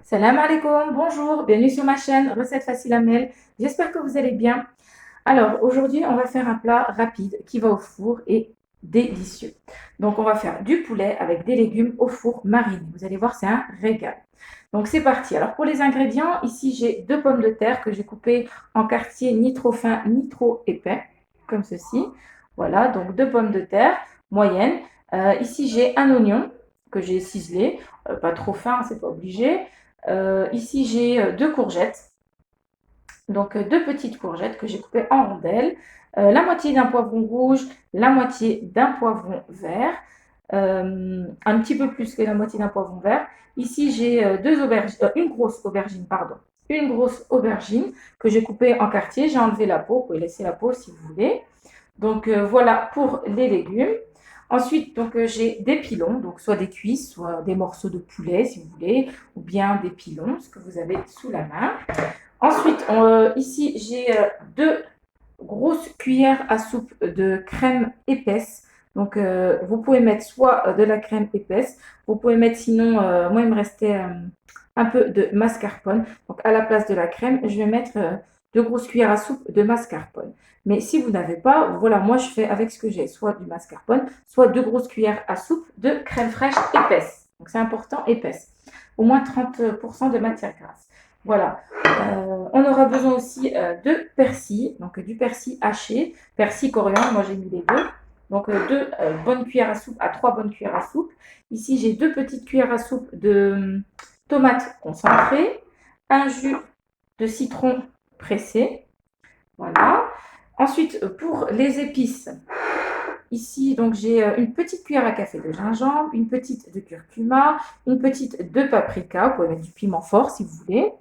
Salam alaikum, bonjour, bienvenue sur ma chaîne Recettes faciles à Mel. J'espère que vous allez bien. Alors aujourd'hui, on va faire un plat rapide qui va au four et délicieux. Donc on va faire du poulet avec des légumes au four marinés. Vous allez voir, c'est un régal. Donc c'est parti. Alors pour les ingrédients, ici j'ai 2 pommes de terre que j'ai coupées en quartiers ni trop fins ni trop épais, comme ceci. Voilà, donc 2 pommes de terre moyennes. Ici j'ai un oignon que j'ai ciselé, pas trop fin, c'est pas obligé. Ici, j'ai 2 courgettes, donc 2 petites courgettes que j'ai coupées en rondelles, la moitié d'un poivron rouge, la moitié d'un poivron vert, un petit peu plus que la moitié d'un poivron vert. Ici, j'ai une grosse aubergine, pardon, une grosse aubergine que j'ai coupée en quartiers. J'ai enlevé la peau, vous pouvez laisser la peau si vous voulez. Donc voilà pour les légumes. Ensuite, donc j'ai des pilons, donc soit des cuisses, soit des morceaux de poulet si vous voulez, ou bien des pilons, ce que vous avez sous la main. Ensuite, ici j'ai 2 grosses cuillères à soupe de crème épaisse. Donc vous pouvez mettre soit de la crème épaisse, vous pouvez mettre sinon, moi il me restait un peu de mascarpone. Donc à la place de la crème, je vais mettre 2 grosses cuillères à soupe de mascarpone. Mais si vous n'avez pas, voilà, moi je fais avec ce que j'ai, soit du mascarpone, soit 2 grosses cuillères à soupe de crème fraîche épaisse. Donc c'est important, épaisse. Au moins 30% de matière grasse. Voilà. On aura besoin aussi de persil, donc du persil haché, persil coriandre, moi j'ai mis les deux. Donc 2 bonnes cuillères à soupe à 3 bonnes cuillères à soupe. Ici j'ai 2 petites cuillères à soupe de tomates concentrées, un jus de citron pressé. Voilà. Ensuite, pour les épices, ici, donc j'ai une petite cuillère à café de gingembre, une petite de curcuma, une petite de paprika. Vous pouvez mettre du piment fort si vous voulez.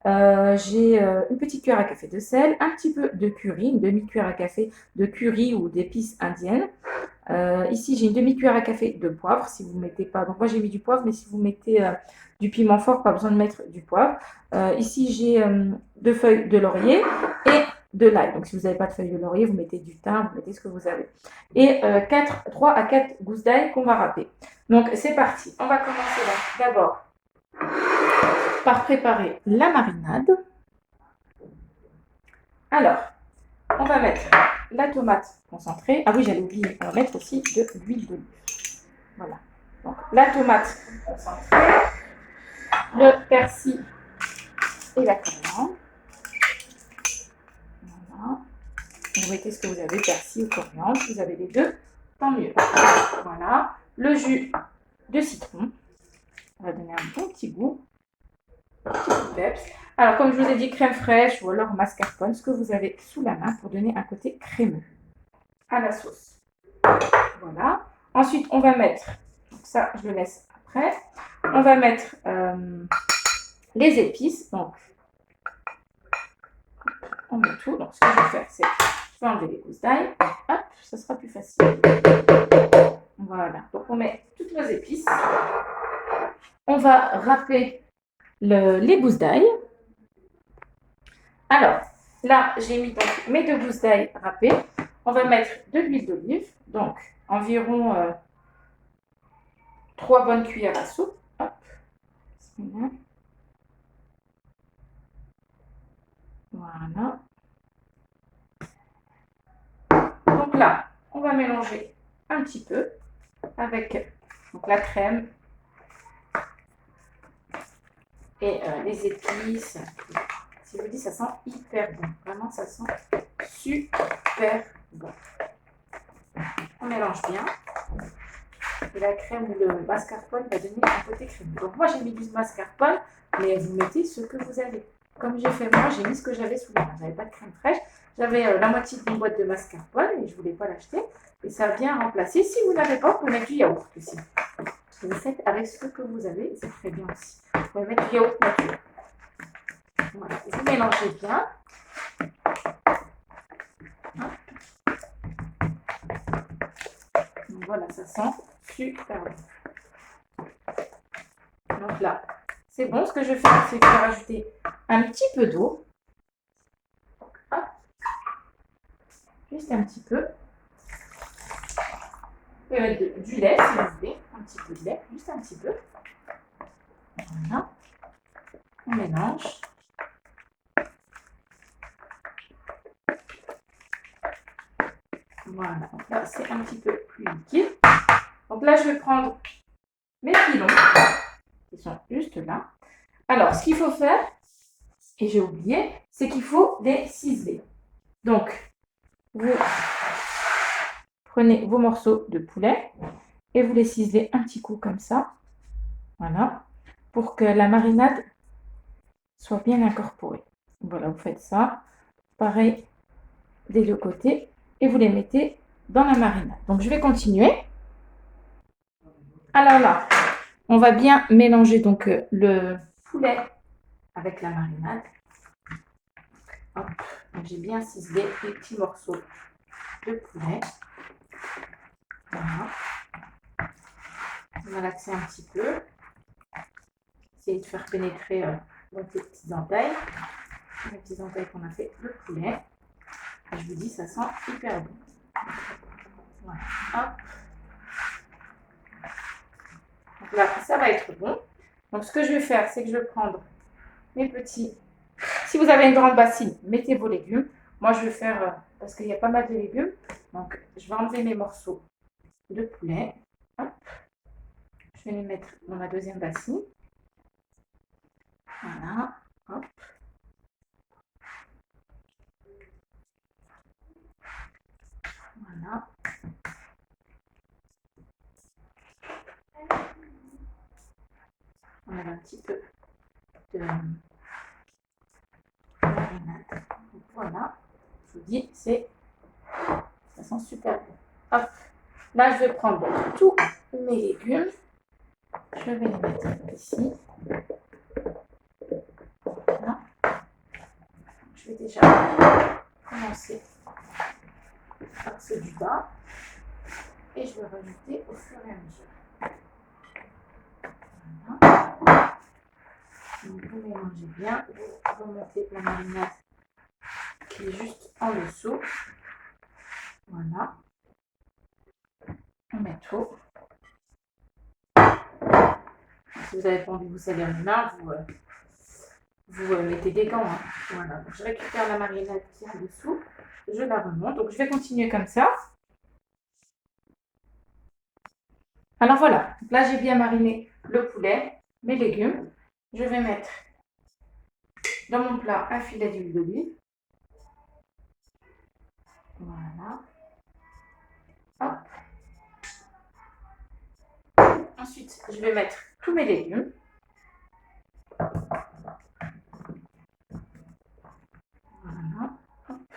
J'ai une petite cuillère à café de sel, un petit peu de curry, une demi-cuillère à café de curry ou d'épices indiennes. Ici, j'ai une demi-cuillère à café de poivre, si vous ne mettez pas. Donc, moi, j'ai mis du poivre, mais si vous mettez du piment fort, pas besoin de mettre du poivre. Ici, j'ai 2 feuilles de laurier et de l'ail. Donc, si vous n'avez pas de feuilles de laurier, vous mettez du thym, vous mettez ce que vous avez. Et 3 à 4 gousses d'ail qu'on va râper. Donc, c'est parti. On va commencer d'abord par préparer la marinade. Alors, on va mettre la tomate concentrée. Ah oui, j'allais oublier, on va mettre aussi de l'huile d'olive. Voilà. Donc, la tomate concentrée, le persil et la coriandre. Voilà. Vous mettez ce que vous avez, persil ou coriandre. Si vous avez les deux, tant mieux. Voilà. Le jus de citron. On va donner un bon petit goût. Peps. Alors, comme je vous ai dit, crème fraîche ou alors mascarpone, ce que vous avez sous la main pour donner un côté crémeux à la sauce. Voilà. Ensuite, on va mettre, donc ça, je le laisse après. On va mettre les épices. Donc, on met tout. Donc, ce que je vais faire, c'est je vais enlever les gousses d'ail. Hop, ça sera plus facile. Voilà. Donc, on met toutes nos épices. On va râper les gousses d'ail. Alors, là, j'ai mis donc mes 2 gousses d'ail râpées. On va mettre de l'huile d'olive. Donc, environ 3 bonnes cuillères à soupe. Hop. Voilà. Donc là, on va mélanger un petit peu avec donc, la crème et les épices. Si je vous dis, ça sent hyper bon. Vraiment, ça sent super bon. On mélange bien. Et la crème ou le mascarpone va donner un côté crémeux. Donc moi, j'ai mis du mascarpone, mais vous mettez ce que vous avez. Comme j'ai fait moi, j'ai mis ce que j'avais sous la main. J'avais pas de crème fraîche. J'avais la moitié d'une boîte de mascarpone et je ne voulais pas l'acheter. Et ça a bien remplacé. Si vous n'avez pas, vous pouvez mettre du yaourt aussi. Vous faites avec ce que vous avez et c'est très bien aussi. Vous pouvez mettre du yaourt nature. Voilà. Vous mélangez bien. Donc voilà, ça sent super bon. Donc là, c'est bon. Ce que je fais, c'est que je vais rajouter un petit peu d'eau. Juste un petit peu. Vous pouvez mettre du lait si vous voulez. Un petit peu de lait, juste un petit peu. Voilà. On mélange. Voilà, donc là c'est un petit peu plus liquide. Donc là je vais prendre mes pilons qui sont juste là. Alors ce qu'il faut faire, et j'ai oublié, c'est qu'il faut les ciseler. Donc vous prenez vos morceaux de poulet et vous les ciselez un petit coup comme ça. Voilà, pour que la marinade soit bien incorporée. Voilà, vous faites ça. Pareil des deux côtés et vous les mettez dans la marinade. Donc je vais continuer. Alors là, on va bien mélanger donc le poulet avec la marinade. Hop, donc j'ai bien ciselé les petits morceaux de poulet. Voilà. On va l'axer un petit peu. Essayer de faire pénétrer donc les petites entailles. Les petites entailles qu'on a fait le poulet. Et je vous dis, ça sent hyper bon. Voilà. Hop. Donc là, ça va être bon. Donc ce que je vais faire, c'est que je vais prendre mes petits... Si vous avez une grande bassine, mettez vos légumes. Moi, je vais faire, parce qu'il y a pas mal de légumes, donc je vais enlever mes morceaux de poulet. Hop. Je vais les mettre dans ma deuxième bassine. Voilà. Hop. Voilà. On a un petit peu de marinade. Voilà. Je vous dis, ça sent super bon. Hop. Là, je vais prendre tous mes légumes. Je vais les mettre ici. Voilà. Je vais déjà commencer par ceux du bas. Et je vais rajouter au fur et à mesure. Voilà. Donc, vous mélangez bien. Vous remontez la marinade qui est juste en dessous. Voilà. On met tout. Si vous n'avez pas envie de vous salir les mains, vous mettez des gants. Hein. Voilà. Donc, je récupère la marinade qui est en dessous. Je la remonte. Donc, je vais continuer comme ça. Alors voilà. Donc là, j'ai bien mariné le poulet, mes légumes. Je vais mettre dans mon plat un filet d'huile d'olive. Voilà. Hop. Ensuite, je vais mettre tous mes légumes. Voilà. Hop.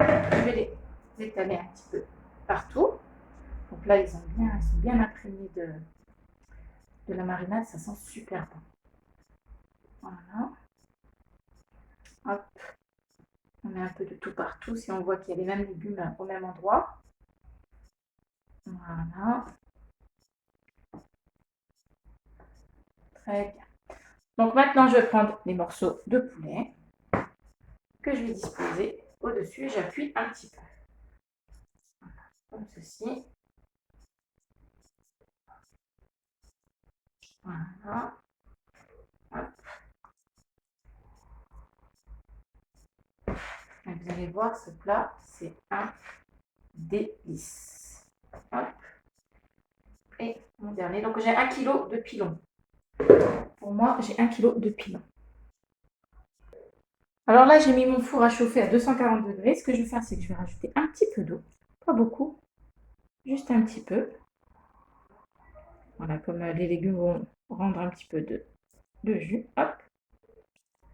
Je vais les étaler un petit peu partout. Donc là, ils sont bien imprégnés de la marinade. Ça sent super bon. Voilà. Hop. On met un peu de tout partout si on voit qu'il y a les mêmes légumes au même endroit. Voilà. Très bien. Donc maintenant, je vais prendre les morceaux de poulet que je vais disposer au-dessus et j'appuie un petit peu. Voilà. Comme ceci. Voilà. Hop. Et vous allez voir, ce plat, c'est un délice. Hop. Et mon dernier. Donc j'ai 1 kg de pilon. Pour moi, j'ai 1 kg de pilon. Alors là, j'ai mis mon four à chauffer à 240 degrés. Ce que je vais faire, c'est que je vais rajouter un petit peu d'eau. Pas beaucoup. Juste un petit peu. Voilà, comme les légumes vont rendre un petit peu de jus. Hop.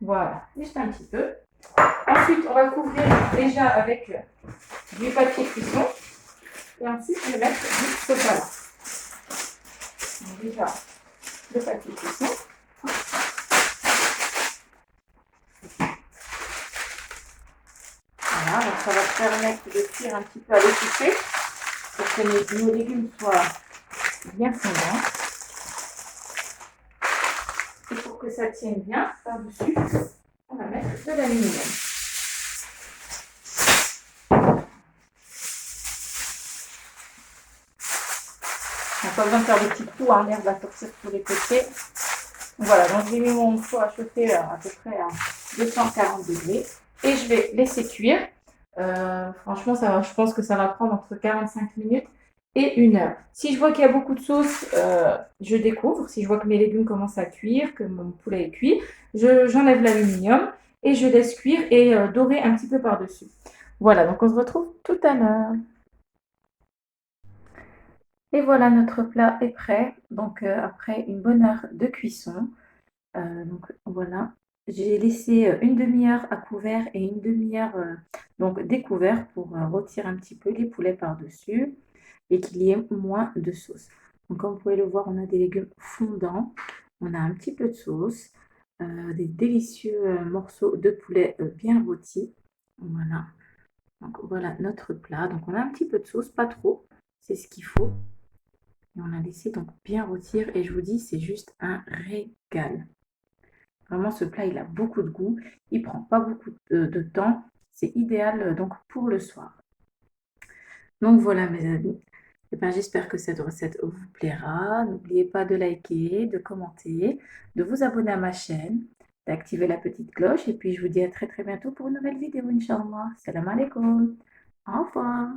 Voilà, juste un petit peu. Ensuite, on va couvrir déjà avec du papier cuisson. Et ensuite, je vais mettre du chocolat. Donc déjà, le papier cuisson. Voilà, donc ça va permettre de cuire un petit peu à l'étouffée pour que nos légumes soient bien fondants. Et pour que ça tienne bien par-dessus, on va mettre de l'aluminium. pas besoin de faire des petits trous, hein, l'air va sortir sur les côtés. Voilà, donc j'ai mis mon four à chauffer à peu près à 240 degrés et je vais laisser cuire. Franchement, je pense que ça va prendre entre 45 minutes et 1 heure. Si je vois qu'il y a beaucoup de sauce, je découvre. Si je vois que mes légumes commencent à cuire, que mon poulet est cuit, j'enlève l'aluminium et je laisse cuire et dorer un petit peu par-dessus. Voilà, donc on se retrouve tout à l'heure. Et voilà, notre plat est prêt. Donc après une bonne heure de cuisson, donc voilà, j'ai laissé une demi-heure à couvert et une demi-heure donc découvert pour rôtir un petit peu les poulets par-dessus et qu'il y ait moins de sauce. Donc comme vous pouvez le voir, on a des légumes fondants, on a un petit peu de sauce, des délicieux morceaux de poulet bien rôtis. Voilà, donc voilà notre plat. Donc on a un petit peu de sauce, pas trop, c'est ce qu'il faut. Et on a laissé donc bien rôtir et je vous dis, c'est juste un régal. Vraiment, ce plat, il a beaucoup de goût. Il prend pas beaucoup de temps. C'est idéal donc pour le soir. Donc voilà, mes amis. Eh ben, j'espère que cette recette vous plaira. N'oubliez pas de liker, de commenter, de vous abonner à ma chaîne, d'activer la petite cloche. Et puis, je vous dis à très très bientôt pour une nouvelle vidéo, Inch'Allah. Salam alaikum. Au revoir.